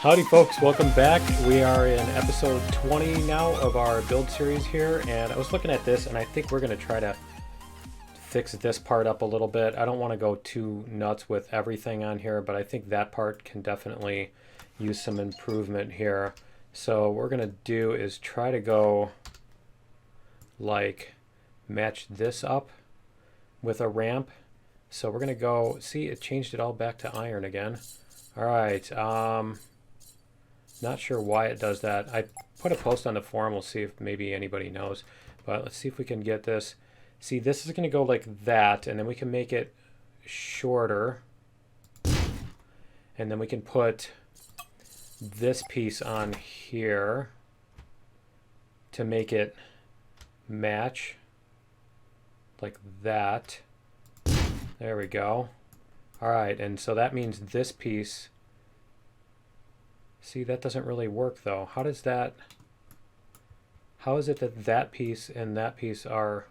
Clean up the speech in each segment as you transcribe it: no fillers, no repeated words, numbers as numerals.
Howdy folks, welcome back. We are in episode 20 now of our build series here, and I was looking at this and I think we're going to try to fix this part up a little bit. I don't want to go too nuts with everything on here, but I think that part can definitely use some improvement here. So what we're going to do is try to go like match this up with a ramp. So we're going to go, see, it changed it all back to iron again. All right, not sure why it does that. I put a post on the forum. We'll see if maybe anybody knows. But let's see if we can get this. See, this is going to go like that, and then we can make it shorter. And then we can put this piece on here to make it match like that. There we go. All right, and so that means this piece. See, that doesn't really work though. How does that, how is it that that piece and that piece are,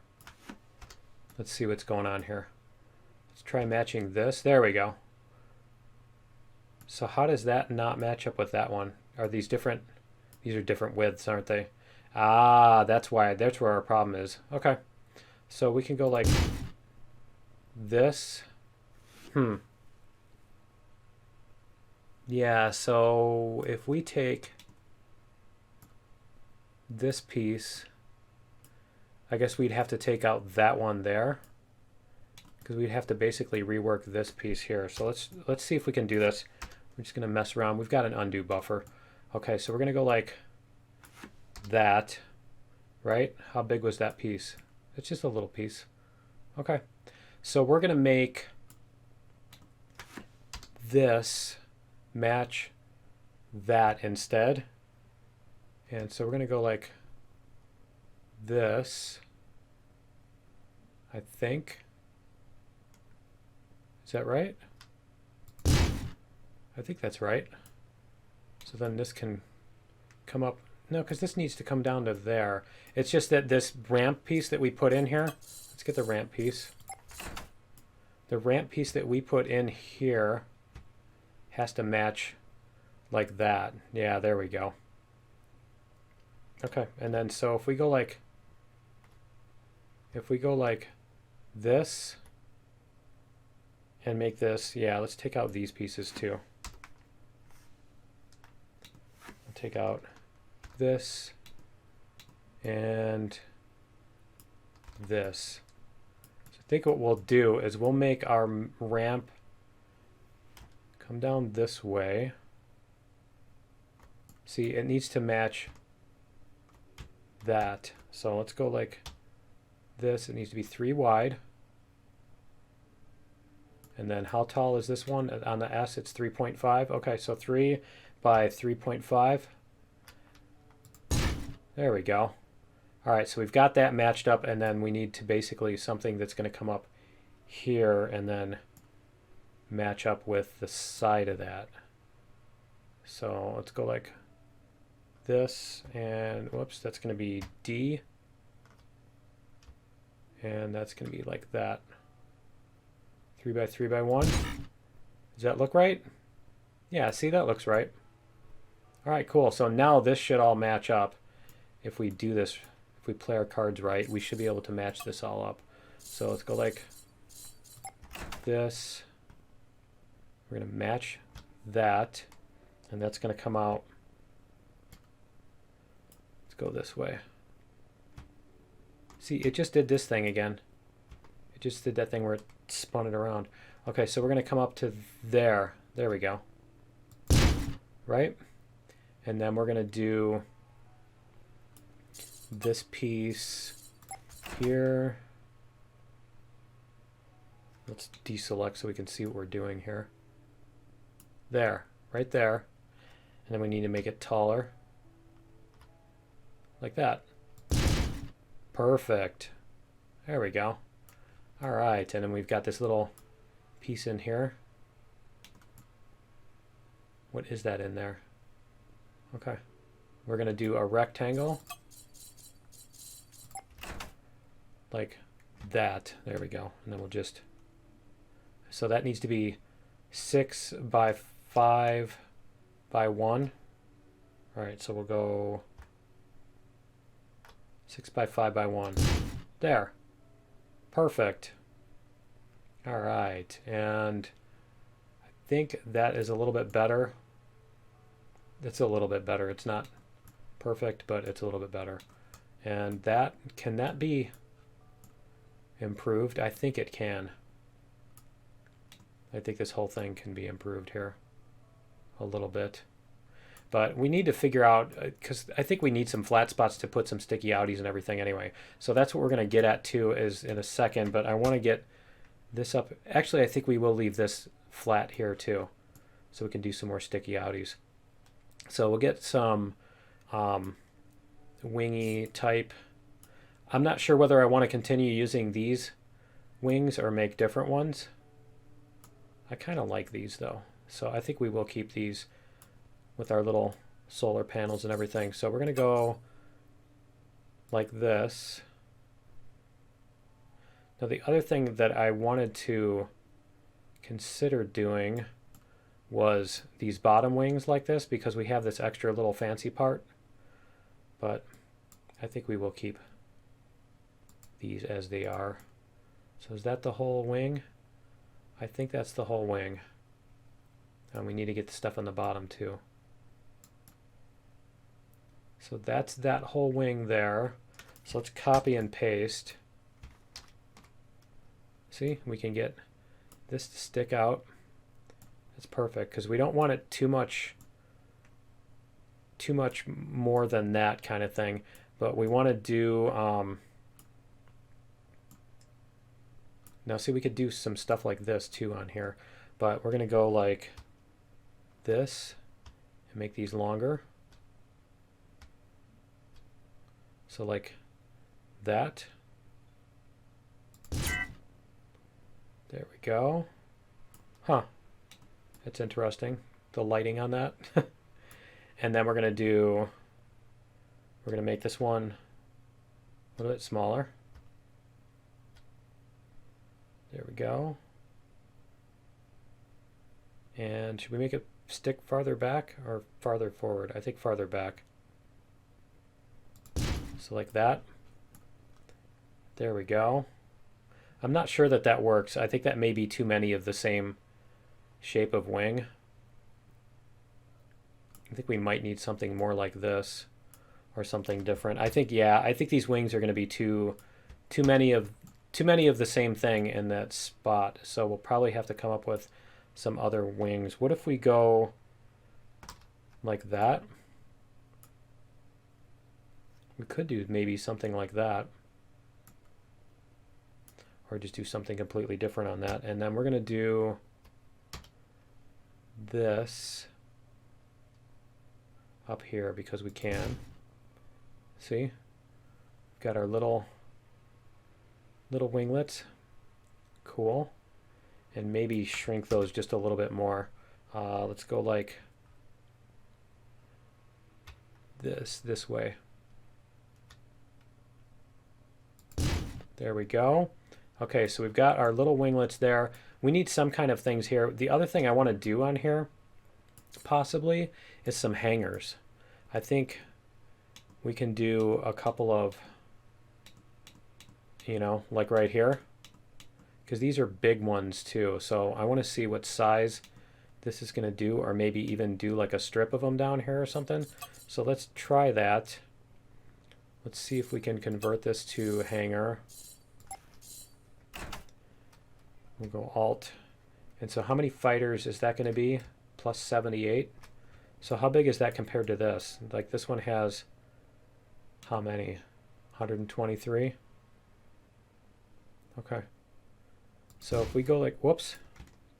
let's see what's going on here. Let's try matching this. There we go. So how does that not match up with that one? Are these different? These are different widths, aren't they? Ah, that's why, that's where our problem is. Okay. So we can go like this. Yeah, so if we take this piece, I guess we'd have to take out that one there because we'd have to basically rework this piece here. So let's see if we can do this. We're just going to mess around. We've got an undo buffer. Okay, so we're going to go like that, right? How big was that piece? It's just a little piece. Okay, so we're going to make this match that instead. And so we're going to go like this, I think. Is that right? I think that's right. So then this can come up. No, because this needs to come down to there. It's just that this ramp piece that we put in here, let's get the ramp piece. The ramp piece that we put in here has to match like that. Yeah, there we go. Okay, and then so if we go like this and make this, yeah, let's take out these pieces too. I'll take out this and this. So I think what we'll do is we'll make our ramp come down this way. See, it needs to match that. So let's go like this. It needs to be 3 wide. And then how tall is this one? On the S, it's 3.5. Okay, so 3 by 3.5. There we go. All right, so we've got that matched up, and then we need to basically something that's going to come up here and then match up with the side of that. So let's go like this, and whoops, that's going to be D, and that's going to be like that. 3 by 3 by 1. Does that look right? Yeah, see, that looks right. All right, cool. So now this should all match up. If we do this, if we play our cards right, we should be able to match this all up. So let's go like this. We're going to match that, and that's going to come out. Let's go this way. See, it just did this thing again. It just did that thing where it spun it around. Okay, so we're going to come up to there. There we go. Right? And then we're going to do this piece here. Let's deselect so we can see what we're doing here. There, right there. And then we need to make it taller. Like that. Perfect. There we go. All right, and then we've got this little piece in here. What is that in there? Okay. We're going to do a rectangle. Like that. There we go. And then we'll just... So that needs to be 6 by 5 by 1. All right, so we'll go 6 by 5 by 1. There. Perfect. All right, and I think that is a little bit better. It's a little bit better. It's not perfect, but it's a little bit better. And that, can that be improved? I think it can. I think this whole thing can be improved here a little bit. But we need to figure out, because I think we need some flat spots to put some sticky outies and everything anyway. So that's what we're going to get at too is in a second, but I want to get this up. Actually, I think we will leave this flat here too, so we can do some more sticky outies. So we'll get some wingy type. I'm not sure whether I want to continue using these wings or make different ones. I kind of like these though, so I think we will keep these with our little solar panels and everything. So we're going to go like this. Now the other thing that I wanted to consider doing was these bottom wings like this, because we have this extra little fancy part, but I think we will keep these as they are. So is that the whole wing? I think that's the whole wing. And we need to get the stuff on the bottom too. So that's that whole wing there. So let's copy and paste. See, we can get this to stick out. That's perfect, because we don't want it too much more than that kind of thing. But we want to do, now see, we could do some stuff like this too on here. But we're going to go like this and make these longer. So like that. There we go. Huh. That's interesting. The lighting on that. And then we're going to make this one a little bit smaller. There we go. And should we make it stick farther back or farther forward? I think farther back. So like that. There we go. I'm not sure that that works. I think that may be too many of the same shape of wing. I think we might need something more like this or something different. I think, yeah, I think these wings are going to be too many of the same thing in that spot. So we'll probably have to come up with some other wings. What if we go like that? We could do maybe something like that. Or just do something completely different on that. And then we're going to do this up here because we can. See? Got our little winglets. Cool. And maybe shrink those just a little bit more. Let's go like this way. There we go. Okay, so we've got our little winglets there. We need some kind of things here. The other thing I want to do on here, possibly, is some hangers. I think we can do a couple of, you know, like right here. Because these are big ones too. So I want to see what size this is going to do, or maybe even do like a strip of them down here or something. So let's try that. Let's see if we can convert this to hanger. We'll go Alt. And so how many fighters is that going to be? Plus 78. So how big is that compared to this? Like this one has how many? 123? Okay. So if we go like, whoops,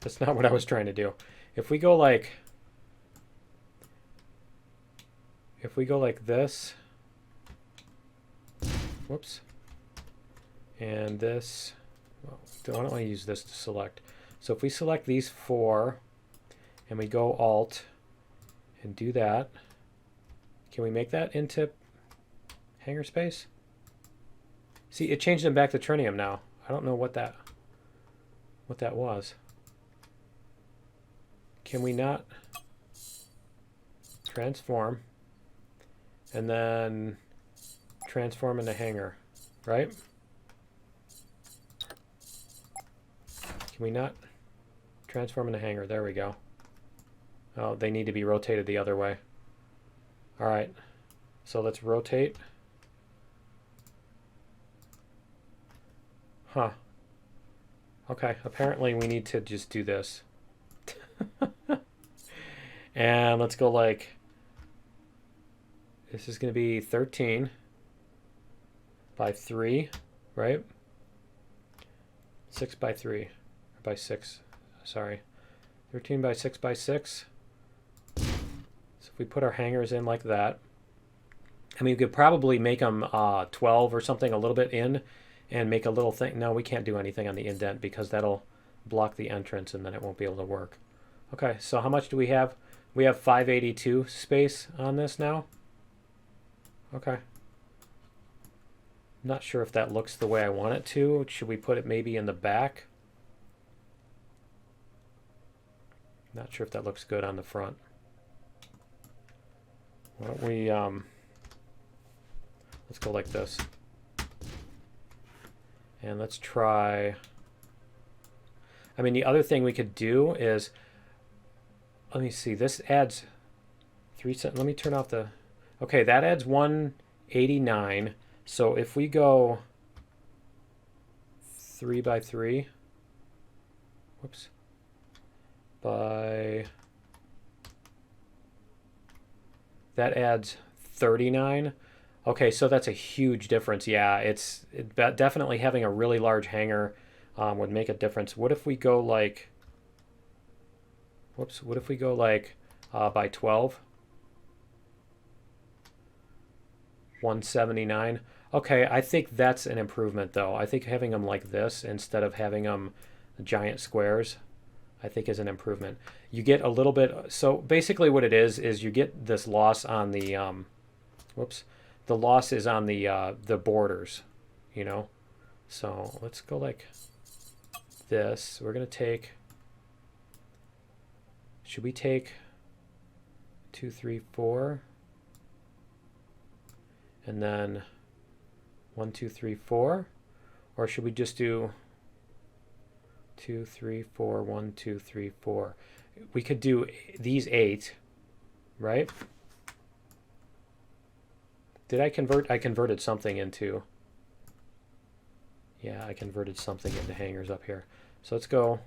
that's not what I was trying to do. If we go like this, whoops, and this, well, I don't want to use this to select. So if we select these four and we go Alt and do that, can we make that into hanger space? See, it changed them back to trinium now. I don't know what that was. Can we not? transform, and then transform into hangar, right? Can we not transform into hangar? There we go. Oh, they need to be rotated the other way. All right, so let's rotate. Huh. Okay, apparently we need to just do this. And let's go like, this is going to be 13 by 3, right? 6 by 3, or by 6, sorry. 13 by 6 by 6. So if we put our hangers in like that, I mean, we could probably make them 12 or something, a little bit in, and make a little thing. No, we can't do anything on the indent because that'll block the entrance and then it won't be able to work. Okay, so how much do we have? We have 582 space on this now. Okay. Not sure if that looks the way I want it to. Should we put it maybe in the back? Not sure if that looks good on the front. Why don't we, let's go like this. And let's try, I mean, the other thing we could do is, let me see, this adds 3, let me turn off the, okay, that adds 189. So if we go 3 by 3, whoops, by, that adds 39. Okay, so that's a huge difference. Yeah, definitely having a really large hangar would make a difference. What if we go like, whoops, what if we go like by 12? 179. Okay, I think that's an improvement though. I think having them like this instead of having them giant squares, I think is an improvement. You get a little bit, so basically what it is you get this loss on the, whoops, the loss is on the borders, you know? So let's go like this. We're gonna take, should we take 2, 3, 4? And then 1, 2, 3, 4? Or should we just do 2, 3, 4, 1, 2, 3, 4? We could do these 8, right? Did I convert? I converted something into, yeah, I converted something into hangers up here. So let's go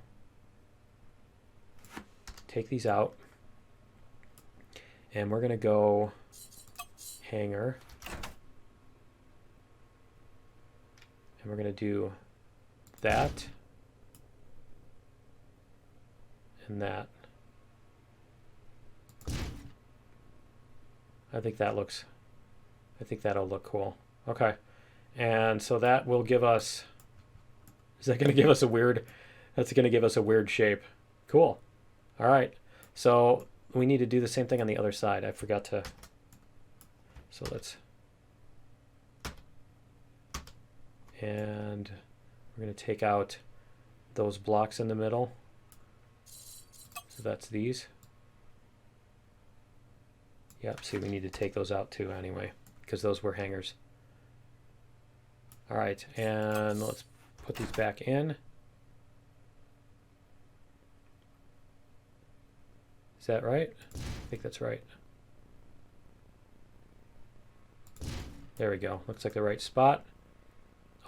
take these out. And we're going to go hanger. And we're going to do that and that. I think that looks, I think that'll look cool. Okay. And so that will give us, is that going to give us a weird, that's going to give us a weird shape. Cool. All right. So we need to do the same thing on the other side. I forgot to, so let's, and we're going to take out those blocks in the middle. So that's these. Yep, see, we need to take those out too anyway, because those were hangers. All right, and let's put these back in. Is that right? I think that's right. There we go. Looks like the right spot.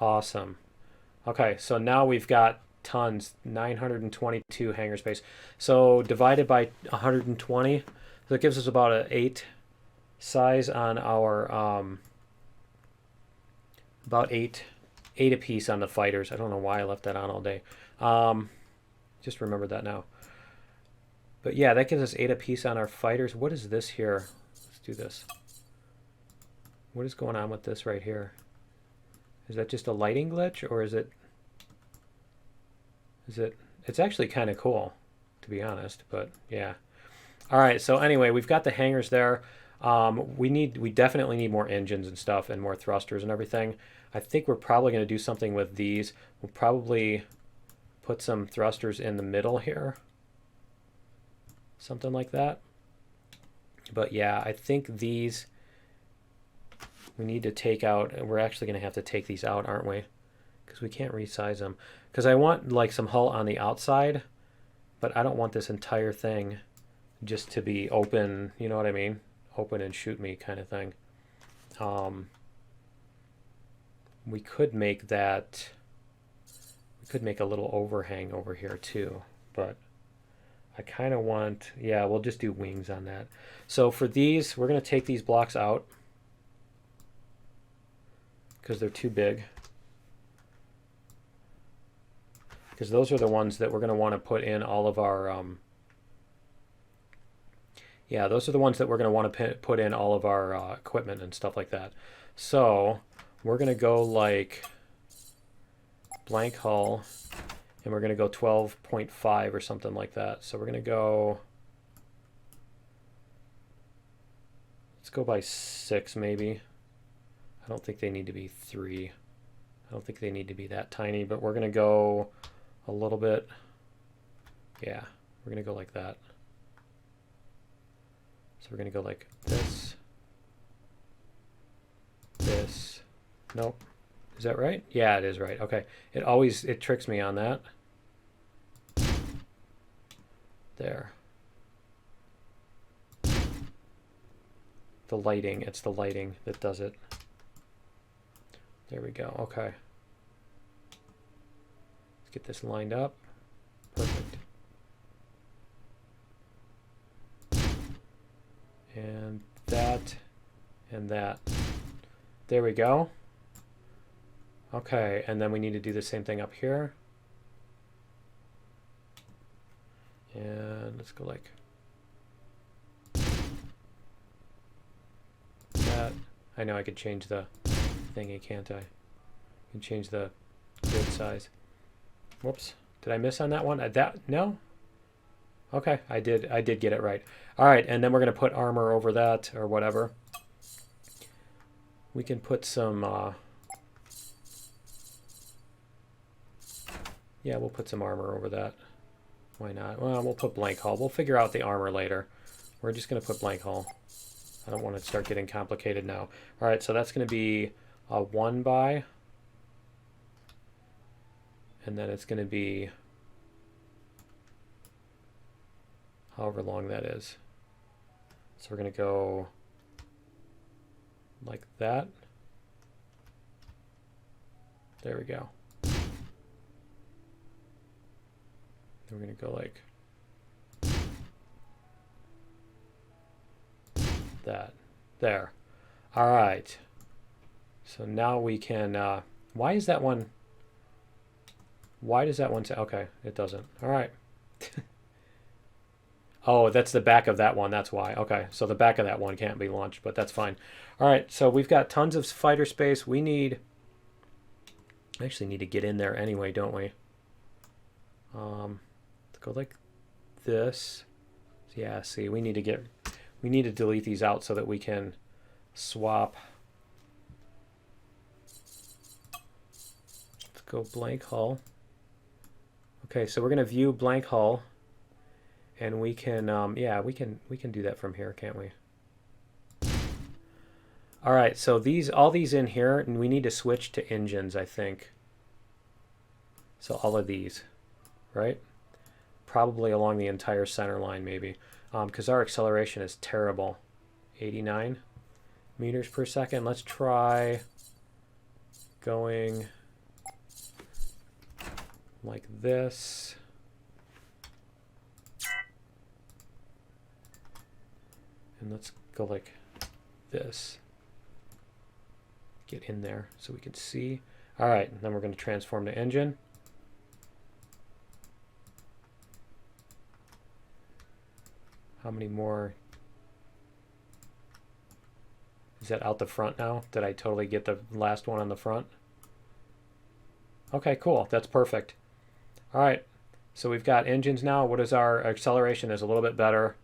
Awesome. Okay, so now we've got tons, 922 hangar space. So divided by 120, so it gives us about an 8 size on our, about 8 apiece on the fighters. I don't know why I left that on all day. Just remember that now. But yeah, that gives us 8 apiece on our fighters. What is this here? Let's do this. What is going on with this right here? Is that just a lighting glitch, or is it, it's actually kind of cool, to be honest, but yeah. All right, so anyway, we've got the hangars there. We definitely need more engines and stuff and more thrusters and everything. I think we're probably going to do something with these. We'll probably put some thrusters in the middle here. Something like that. But yeah, I think these we need to take out. We're actually going to have to take these out, aren't we? Because we can't resize them. Because I want like some hull on the outside, but I don't want this entire thing just to be open, you know what I mean? Open and shoot me kind of thing. We could make that, we could make a little overhang over here too, but I kind of want, yeah, we'll just do wings on that. So for these, we're going to take these blocks out because they're too big. Because those are the ones that we're going to want to put in all of our, yeah, those are the ones that we're going to want to put in all of our equipment and stuff like that. So we're going to go like blank hull, and we're going to go 12.5 or something like that. So we're going to go, let's go by 6 maybe. I don't think they need to be 3. I don't think they need to be that tiny, but we're going to go a little bit. Yeah, we're going to go like that. So we're going to go like this. This. Nope. Is that right? Yeah, it is right. Okay. It tricks me on that. There. The lighting. It's the lighting that does it. There we go. Okay. Let's get this lined up. Perfect. And that. And that. There we go. Okay, and then we need to do the same thing up here. And let's go like that. I know I could change the thingy, can't I? I can change the grid size. Whoops. Did I miss on that one? No? Okay, I did get it right. All right, and then we're going to put armor over that or whatever. We can put some yeah, we'll put some armor over that. Why not? Well, we'll put blank hull. We'll figure out the armor later. We're just going to put blank hull. I don't want to start getting complicated now. All right, so that's going to be a 1 by. And then it's going to be however long that is. So we're going to go like that. There we go. We're going to go like that. There. All right. So now we can, why is that one, why does that one say, okay, it doesn't. All right. Oh, that's the back of that one. That's why. Okay. So the back of that one can't be launched, but that's fine. All right. So we've got tons of fighter space. We actually need to get in there anyway, don't we? Go like this. Yeah, see, we need to delete these out so that we can swap. Let's go blank hull. Okay, so we're going to view blank hull, and we can yeah, we can do that from here, can't we? All right, so all these in here, and we need to switch to engines, I think. So all of these, right? Probably along the entire center line, maybe, because our acceleration is terrible. 89 meters per second. Let's try going like this. And let's go like this. Get in there so we can see. All right, and then we're going to transform to engine. How many more? Is that out the front now? Did I totally get the last one on the front? Okay, cool. That's perfect. All right. So we've got engines now. What is our acceleration is a little bit better.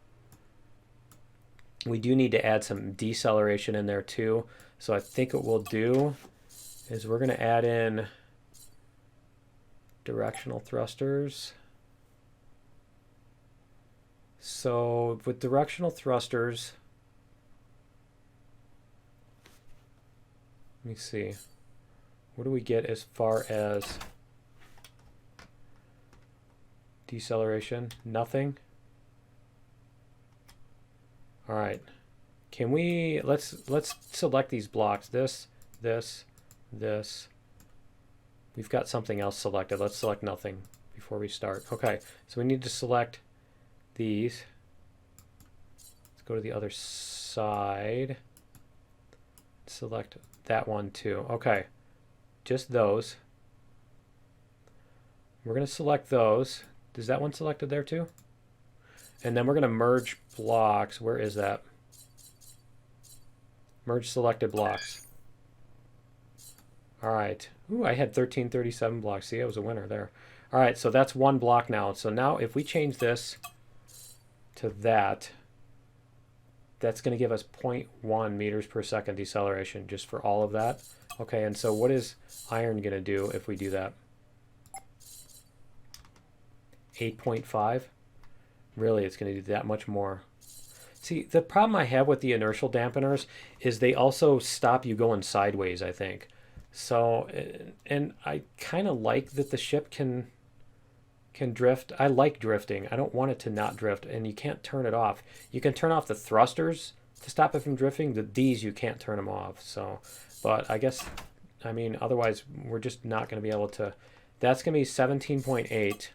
We do need to add some deceleration in there too. So I think what we'll do is we're going to add in directional thrusters. So with directional thrusters, Let me see. What do we get as far as deceleration? Nothing. All right. Can we, let's select these blocks. This. We've got something else selected. Let's select nothing before we start. Okay, so we need to select these. Let's go to the other side. Select that one too. Okay, just those. We're going to select those. Is that one selected there too? And then we're going to merge blocks. Where is that? Merge selected blocks. All right. Ooh, I had 1337 blocks. See, I was a winner there. All right, so that's one block now. So now if we change this to that, that's going to give us 0.1 meters per second deceleration just for all of that. Okay, and so what is iron going to do if we do that? 8.5? Really, it's going to do that much more. See, the problem I have with the inertial dampeners is they also stop you going sideways, I think. So, and I kind of like that the ship can drift. I like drifting. I don't want it to not drift, and you can't turn it off. You can turn off the thrusters to stop it from drifting. These you can't turn them off. So, but I guess, I mean, otherwise we're just not going to be able to. That's going to be 17.8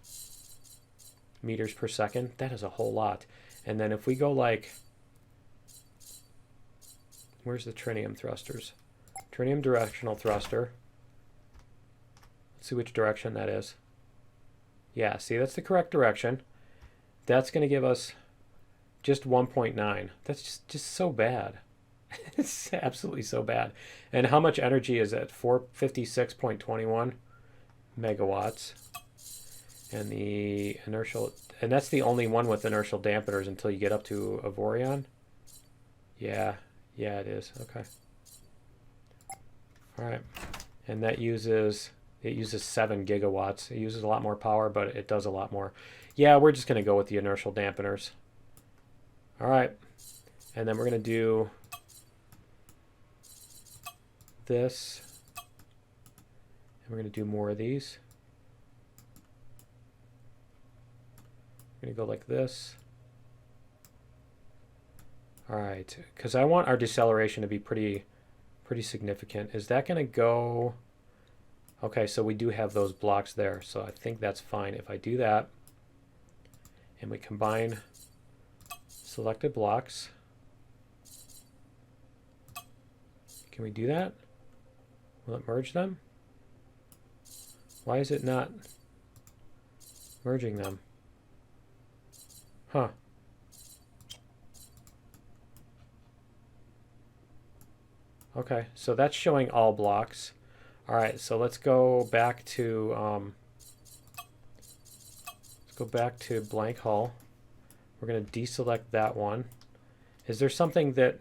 meters per second. That is a whole lot. And then if we go like, where's the tritium thrusters? Tritium directional thruster. Let's see which direction that is. Yeah, see, that's the correct direction. That's going to give us just 1.9. That's just so bad. It's absolutely so bad. And how much energy is it? 456.21 megawatts. And the inertial, and that's the only one with inertial dampeners until you get up to Avorion. Yeah, it is. Okay. All right. And that uses, it uses 7 gigawatts. It uses a lot more power, but it does a lot more. Yeah, we're just going to go with the inertial dampeners. All right. And then we're going to do this. And we're going to do more of these. We're going to go like this. All right, because I want our deceleration to be pretty significant. Is that going to go? Okay, so we do have those blocks there, so I think that's fine. If I do that, and we combine selected blocks, can we do that? Will it merge them? Why is it not merging them? Huh. Okay, so that's showing all blocks. All right, so let's go back to blank hull. We're going to deselect that one. Is there something that,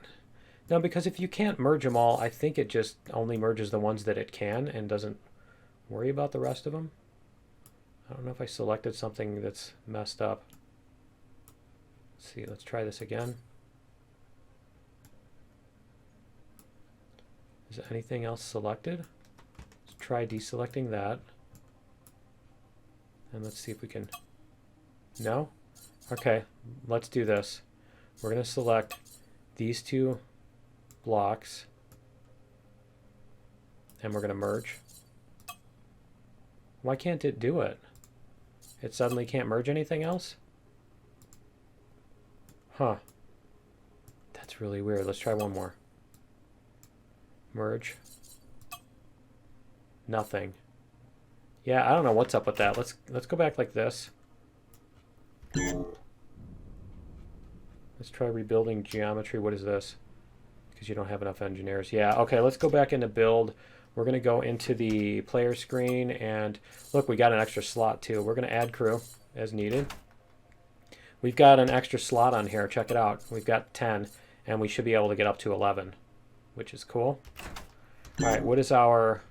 no, because if you can't merge them all, I think it just only merges the ones that it can and doesn't worry about the rest of them. I don't know if I selected something that's messed up. Let's see, let's try this again. Is anything else selected? Let's try deselecting that. And let's see if we can... No? Okay, let's do this. We're going to select these two blocks. And we're going to merge. Why can't it do it? It suddenly can't merge anything else? Huh. That's really weird. Let's try one more. Merge. Nothing. Yeah, I don't know what's up with that. Let's go back like this. Let's try rebuilding geometry. What is this? Because you don't have enough engineers. Yeah, okay, let's go back into build. We're going to go into the player screen, and look, we got an extra slot too. We're going to add crew as needed. We've got an extra slot on here. Check it out. We've got 10, and we should be able to get up to 11, which is cool. All right, what does our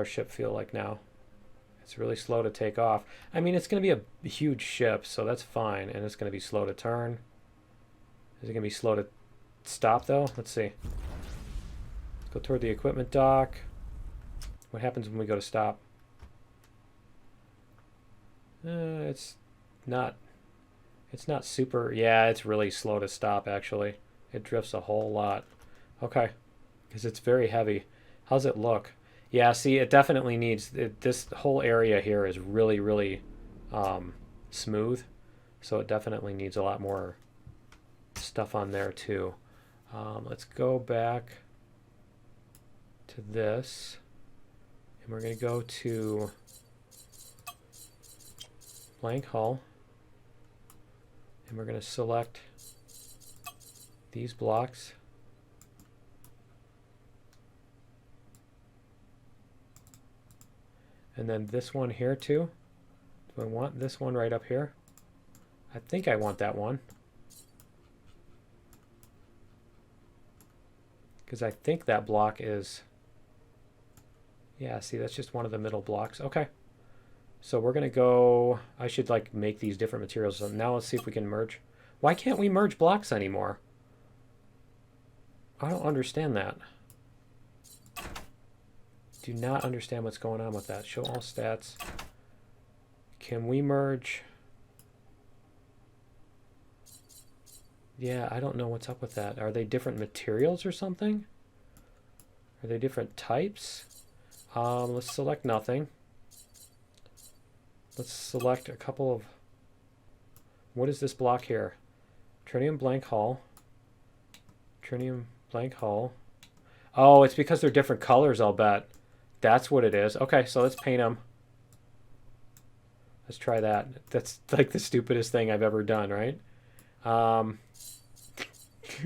ship feel like now? It's really slow to take off. I mean, it's going to be a huge ship, so that's fine, and it's going to be slow to turn. Is it going to be slow to stop, though? Let's see. go toward the equipment dock. What happens when we go to stop? It's not super. Yeah, it's really slow to stop, actually. It drifts a whole lot. Okay, because it's very heavy. How's it look? Yeah, see, it definitely needs... this whole area here is really, really smooth. So it definitely needs a lot more stuff on there, too. Let's go back to this. And we're going to go to blank hull. And we're going to select these blocks. And then this one here too. Do I want this one right up here? I think I want that one. Because I think that block is... yeah, see, that's just one of the middle blocks. Okay. So we're going to go... I should like make these different materials. So now let's see if we can merge. Why can't we merge blocks anymore? I don't understand that. Do not understand what's going on with that. Show all stats. Can we merge? Yeah, I don't know what's up with that. Are they different materials or something? Are they different types? Let's select nothing. Let's select a couple of... what is this block here? Tritium blank hull. Tritium blank hull. Oh, it's because they're different colors, I'll bet. That's what it is. Okay, so let's paint them. Let's try that. That's like the stupidest thing I've ever done, right?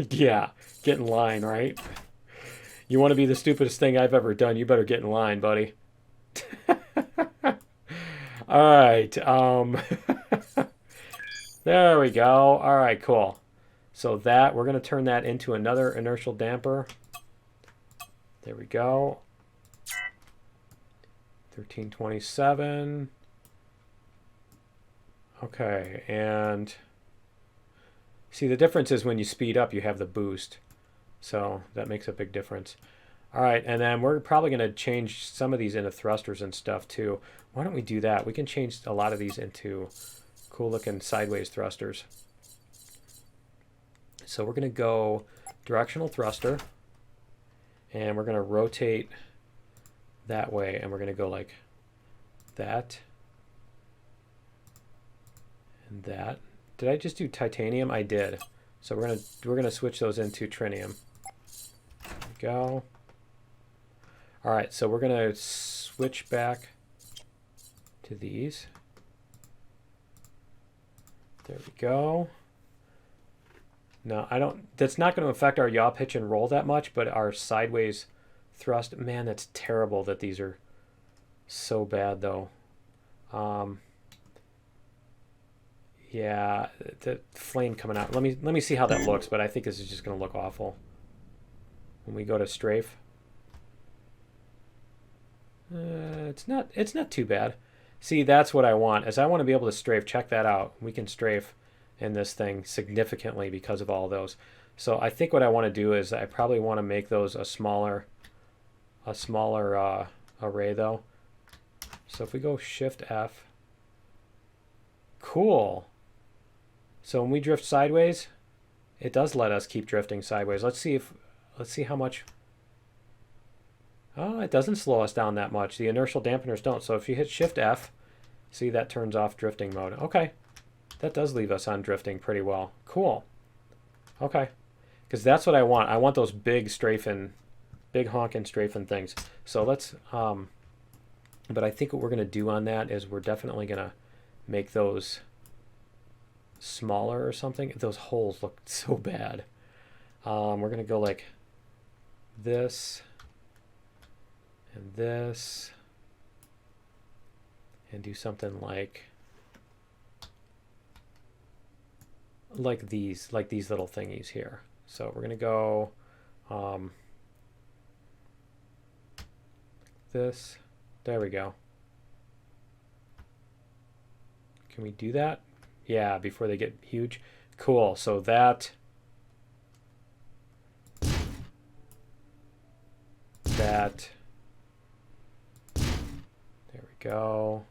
Yeah, get in line, right? You want to be the stupidest thing I've ever done, you better get in line, buddy. All right. There we go. All right, cool. So that, we're going to turn that into another inertial damper. There we go. 1327. Okay, and see, the difference is when you speed up, you have the boost. So that makes a big difference. All right, and then we're probably going to change some of these into thrusters and stuff too. Why don't we do that? We can change a lot of these into cool looking sideways thrusters. So we're going to go directional thruster, and we're going to rotate that way, and we're going to go like that and that. Did I just do titanium? I did. So we're gonna switch those into trinium. There we go. All right, so we're gonna switch back to these. There we go. No, I don't. That's not going to affect our yaw, pitch, and roll that much, but our sideways thrust. Man, that's terrible that these are so bad, though. Yeah, the flame coming out. Let me see how that looks, but I think this is just going to look awful. When we go to strafe, it's not too bad. See, that's what I want. Is I want to be able to strafe. Check that out. We can strafe in this thing significantly because of all those. So I think what I want to do is I probably want to make those a smaller array though. So if we go Shift F, cool. So when we drift sideways, it does let us keep drifting sideways. Let's see how much. Oh, it doesn't slow us down that much. The inertial dampeners don't. So if you hit Shift F, see, that turns off drifting mode. Okay. That does leave us on drifting pretty well. Cool. Okay. Because that's what I want. I want those big strafing, big honking strafing things. So let's, but I think what we're going to do on that is we're definitely going to make those smaller or something. Those holes look so bad. We're going to go like this and this and do something like these little thingies here. So we're going to go this. There we go. Can we do that? Yeah, before they get huge. Cool. So that. that. There we go.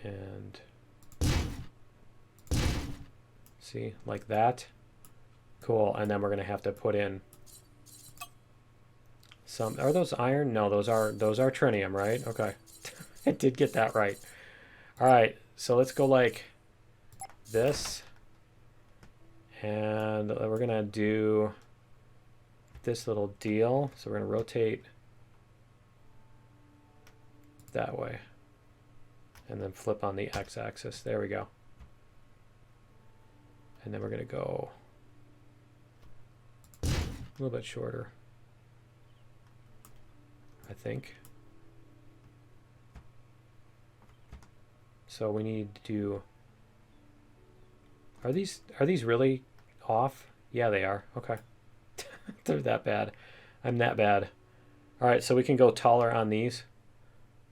And see, like that. Cool. And then we're going to have to put in some. Are those iron? No, those are trinium, right? Okay. I did get that right. All right. So let's go like this. And we're going to do this little deal. So we're going to rotate that way. And then flip on the x-axis. There we go. And then we're going to go a little bit shorter, I think. So we need to do... Are these really off? Yeah, they are. Okay. They're that bad. I'm that bad. All right, so we can go taller on these,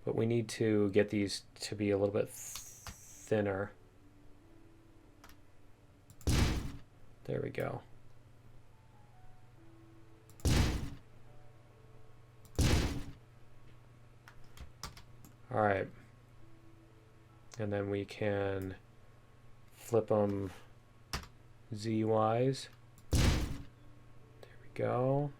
but we need to get these to be a little bit thinner. There we go. All right. And then we can flip them Z-wise. There we go.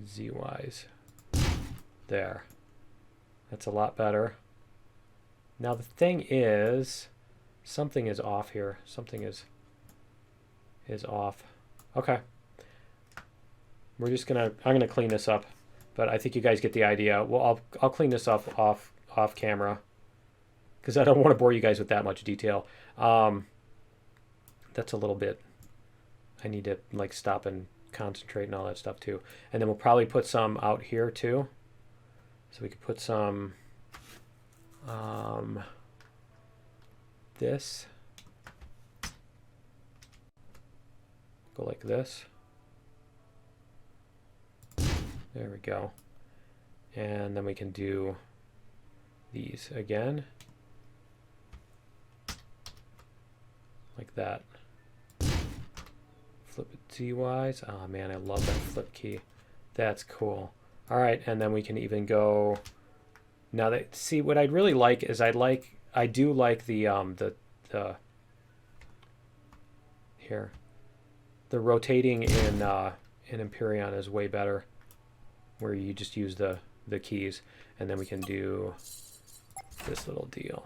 Z-wise. There. That's a lot better. Now the thing is, something is off here. Something is off. Okay. We're just gonna, I'm gonna clean this up, but I think you guys get the idea. Well, I'll clean this up off camera, because I don't want to bore you guys with that much detail. That's a little bit, I need to like stop and concentrate and all that stuff too. And then we'll probably put some out here too. So we could put some this. Go like this. There we go. And then we can do these again. Like that. Flip it Z-wise. Oh man, I love that flip key. That's cool. All right, and then we can even go. Now that, see, what I'd really like is I do like the here. The rotating in Empyrean is way better, where you just use the keys, and then we can do this little deal.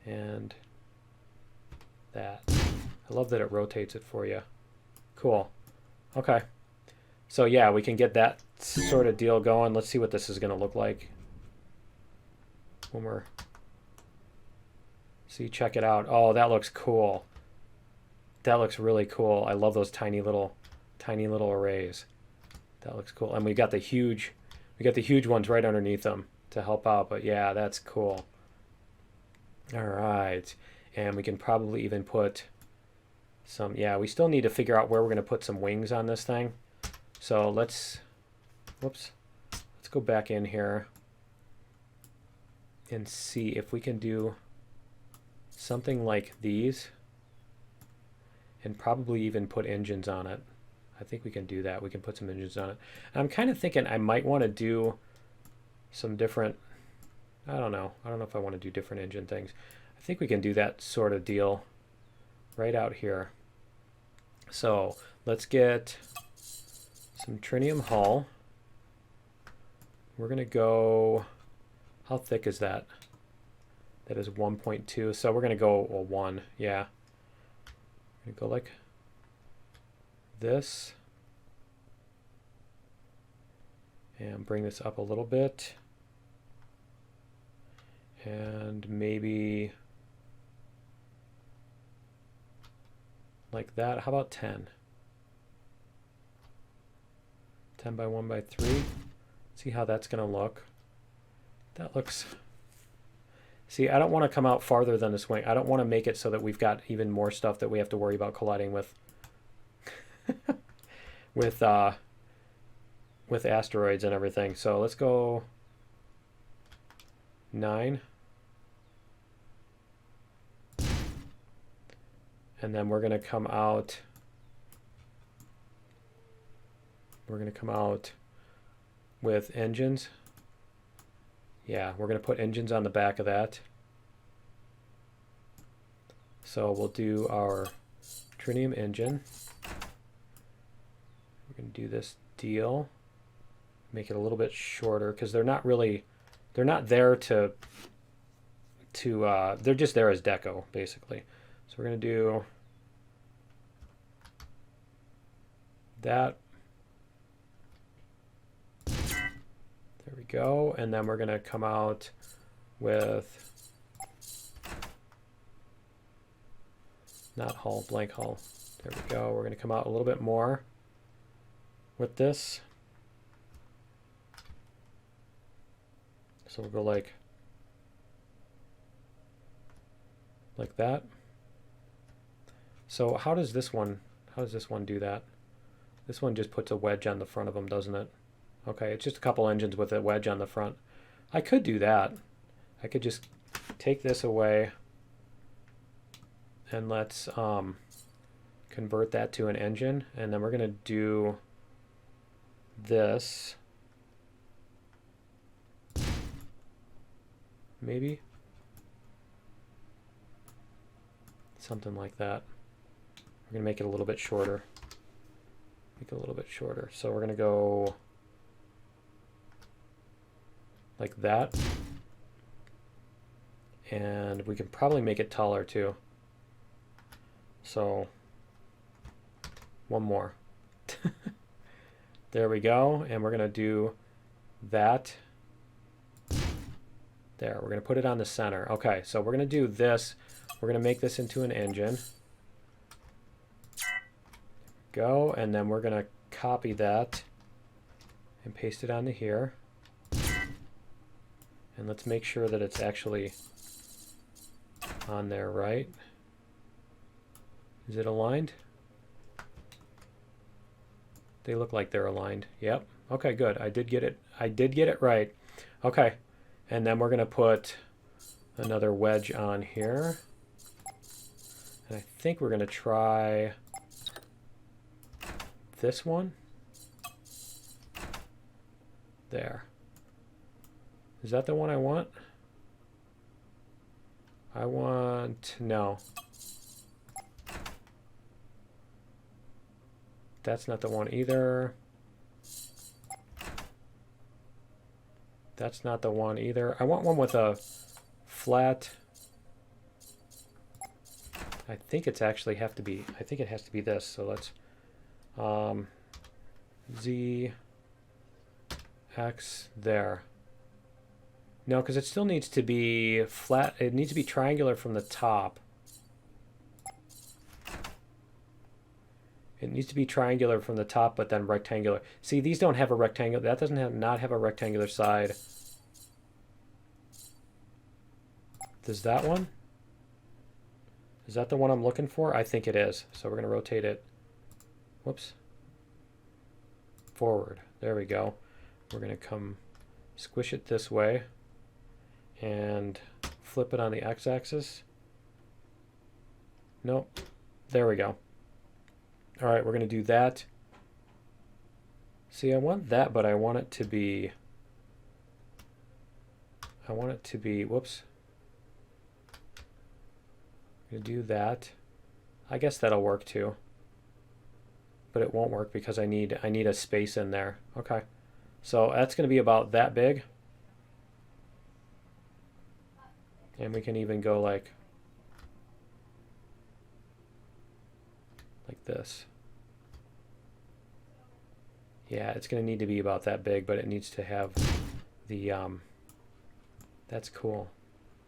And that. I love that it rotates it for you. Cool. Okay. So yeah, we can get that sort of deal going. Let's see what this is going to look like when we're... See, check it out. Oh, that looks cool. That looks really cool. I love those tiny little arrays. That looks cool. And we got the huge ones right underneath them to help out. But yeah, that's cool. All right. And we can probably even put some, yeah, we still need to figure out where we're going to put some wings on this thing. So let's go back in here and see if we can do something like these and probably even put engines on it. I think we can do that. We can put some engines on it. I'm kind of thinking I might want to do some different, I don't know if I want to do different engine things. I think we can do that sort of deal right out here. So let's get some trinium hull. We're going to go, how thick is that? That is 1.2. So we're going to go a 1. Yeah. We're going to go like this. And bring this up a little bit. And maybe like that. How about 10? 10 by 1 by 3. See how that's going to look. That looks... See, I don't want to come out farther than this wing. I don't want to make it so that we've got even more stuff that we have to worry about colliding with with asteroids and everything. So let's go 9. And then we're going to come out. We're going to come out with engines. Yeah, we're going to put engines on the back of that. So we'll do our tritium engine. We're going to do this deal. Make it a little bit shorter because they're not there to they're just there as deco, basically. So we're going to do that. There we go. And then we're going to come out with not hull, blank hull. There we go. We're going to come out a little bit more with this. So we'll go like that. So how does this one do that? This one just puts a wedge on the front of them, doesn't it? Okay, it's just a couple engines with a wedge on the front. I could do that. I could just take this away and let's convert that to an engine, and then we're going to do this. Maybe something like that. We're going to make it a little bit shorter. Make it a little bit shorter. So we're going to go like that. And we can probably make it taller too. So one more. There we go. And we're going to do that. There, we're going to put it on the center. Okay, so we're going to do this. We're going to make this into an engine. Go, and then we're going to copy that and paste it onto here. And let's make sure that it's actually on there, right? Is it aligned? They look like they're aligned. Yep. Okay, good. I did get it right. Okay. And then we're going to put another wedge on here. And I think we're going to try this one. There. Is that the one I want? I want... no. That's not the one either. That's not the one either. I want one with a flat... I think it's actually have to be... I think it has to be this. So let's... Z... X... There. No, because it still needs to be flat. It needs to be triangular from the top. It needs to be triangular from the top, but then rectangular. See, these don't have a rectangular. That doesn't not have a rectangular side. Does that one? Is that the one I'm looking for? I think it is. So we're going to rotate it. Whoops. Forward. There we go. We're going to come squish it this way and flip it on the x-axis. Nope. There we go. All right, we're going to do that. See, I want that, but I want it to be... whoops. I'm going to do that. I guess that'll work too. But it won't work because I need a space in there. Okay. So that's going to be about that big. And we can even go like this. Yeah, it's going to need to be about that big, but it needs to have the, that's cool.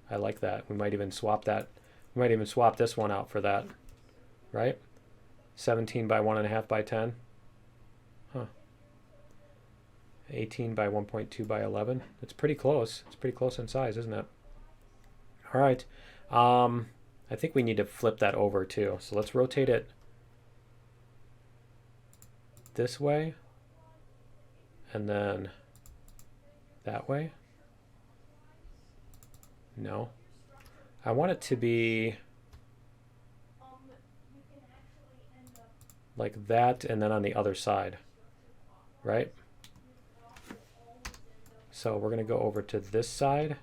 I like that. We might even swap that. We might even swap this one out for that, right? 17 by 1.5 by 10. Huh. 18 by 1.2 by 11. It's pretty close. It's pretty close in size, isn't it? All right. I think we need to flip that over too. So let's rotate it this way. And then that way. No. I want it to be like that, and then on the other side, right? So we're going to go over to this side.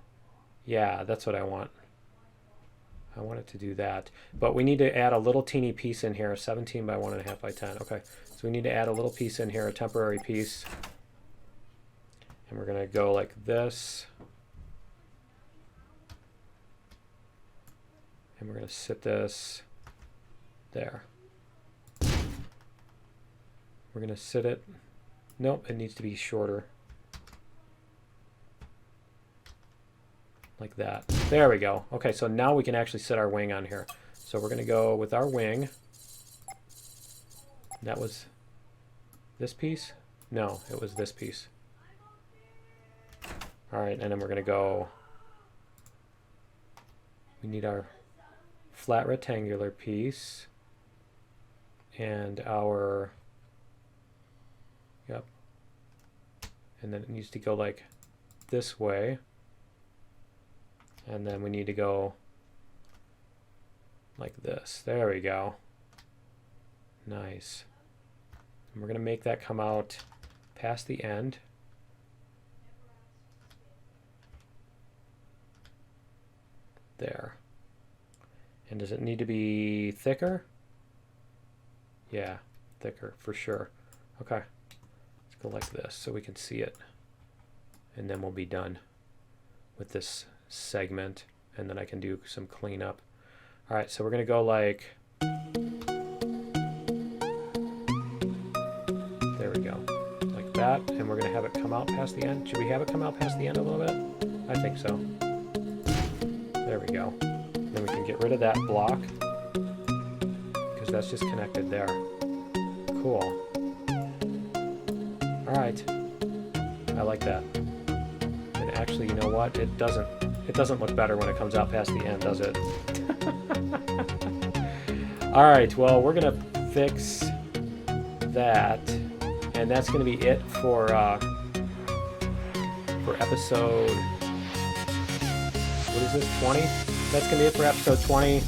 Yeah, that's what I want. I want it to do that. But we need to add a little teeny piece in here, 17 by 1.5 by 10. Okay, so we need to add a little piece in here, a temporary piece. And we're going to go like this. And we're going to sit this there. We're going to sit it. Nope, it needs to be shorter. Like that. There we go. Okay, so now we can actually sit our wing on here. So we're going to go with our wing. That was this piece? No, it was this piece. All right, and then we're going to go. We need our flat rectangular piece and our, yep. And then it needs to go like this way. And then we need to go like this. There we go. Nice. And we're going to make that come out past the end. There. And does it need to be thicker? Yeah, thicker for sure. Okay. Let's go like this so we can see it. And then we'll be done with this segment, and then I can do some cleanup. All right, so we're going to go like, there we go, like that, and we're going to have it come out past the end. Should we have it come out past the end a little bit? I think so. There we go. Then we can get rid of that block because that's just connected there. Cool. All right, I like that. And actually, you know what? It doesn't look better when it comes out past the end, does it? All right, well, we're going to fix that, and that's going to be it for episode, what is this, 20? That's going to be it for episode 20.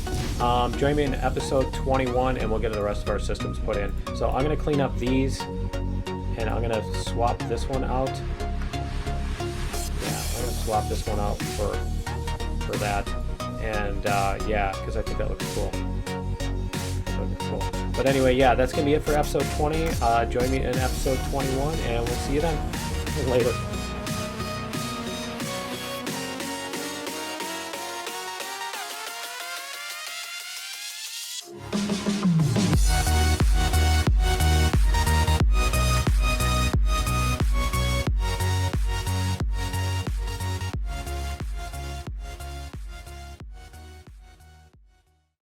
Join me in episode 21, and we'll get the rest of our systems put in. So I'm going to clean up these, and I'm going to swap this one out. Swap this one out for that, and yeah, because I think that looks cool. But anyway, yeah, that's gonna be it for episode 20. Join me in episode 21, and we'll see you then. Later.